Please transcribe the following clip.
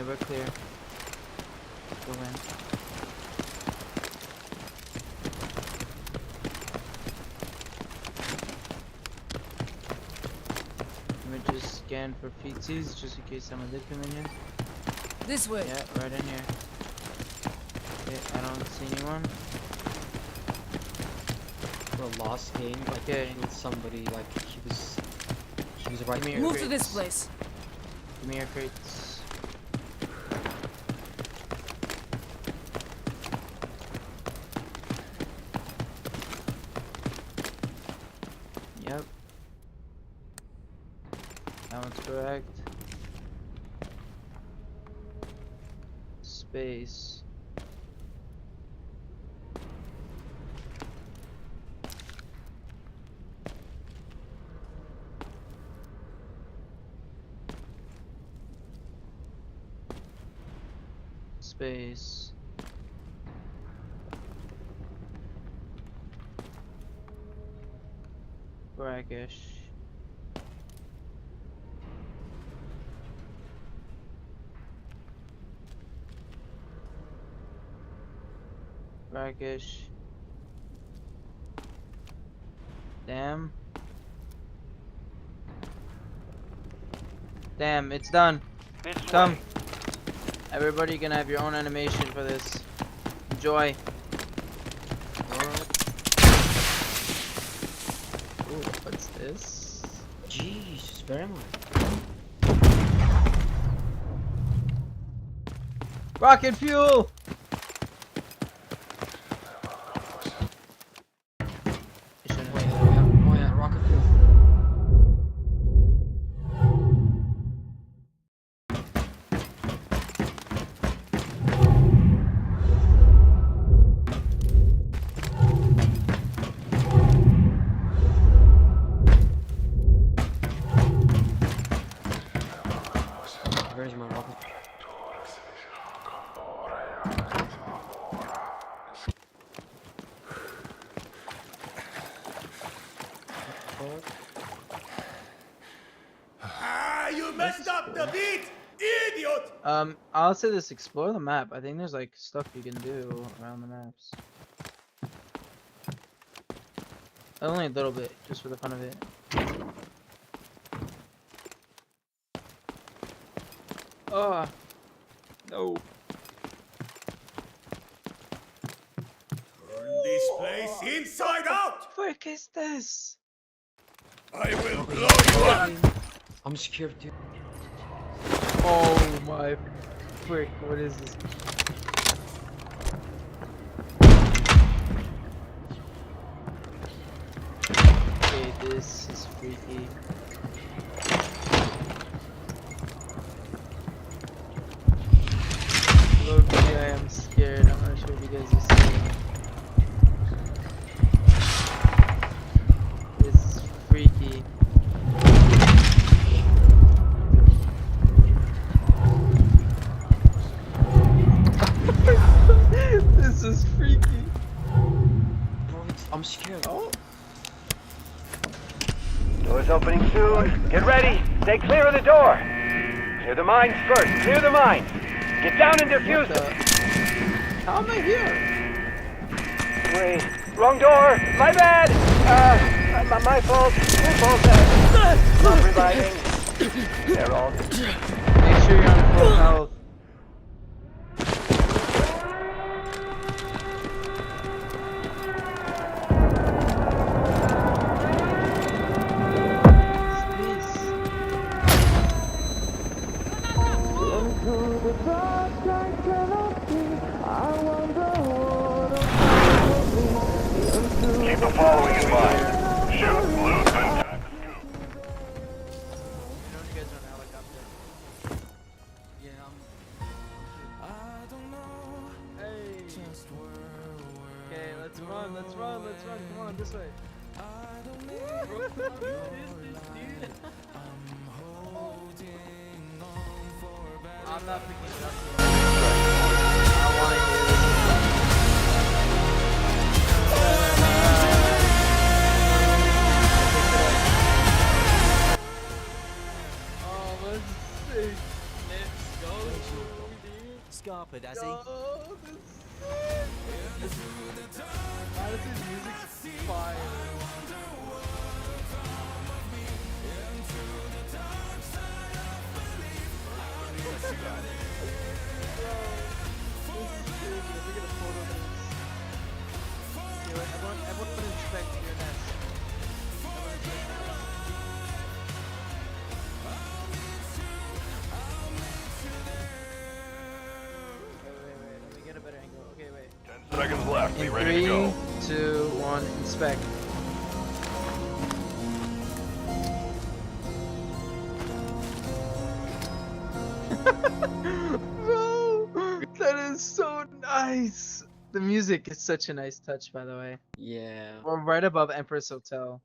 Yeah, we're clear. Go in. Let me just scan for feetsies, just in case someone did come in here. This way. Yeah, right in here. Okay, I don't see anyone. For a lost game, like Okay. with somebody, like he was right Give me here. your Move to this crates. place. Give me your crates. Yep. That one's correct. Space. Space. Brackish. Brackish. Damn. Damn, it's done. Come. Everybody can have your own animation for this. Enjoy. Ooh, what's this? Jesus, very much. Rocket fuel! Oh yeah, rocket fuel. Where's my rocket? Ah, you messed up the beat, idiot! I'll say this, explore the map. I think there's like stuff you can do around the maps. Only a little bit, just for the fun of it. Oh no. Turn this place inside out! Frick is this? I will blow you up! I'm scared, dude. Oh my frick, what is this? Okay, this is freaky. Look, I am scared. I'm not sure if you guys are seeing. This is freaky. This is freaky. Bro, I'm scared. Oh. Door's opening soon. Get ready. Stay clear of the door. Clear the mines first. Clear the mines. Get down and defuse them. How am I here? Wait. Wrong door. My bad. My fault. My fault. Not reviving. They're all. Make sure you're on full health. Keep the following in mind. Shoot, loot, and tackle. Okay, let's run, come on, this way. I'm not picking it up. I want to hear this. Oh, let's see. Let's go. carpet, has he? Yo, this is sick. Honestly, the music's fire. Everyone would inspect your nest. Wait. Let me get a better angle. Okay, wait. 10 seconds left. Be In ready to go. 3, 2, 1, inspect. Bro, that is so nice. The music is such a nice touch, by the way. Yeah. We're right above Empress Hotel.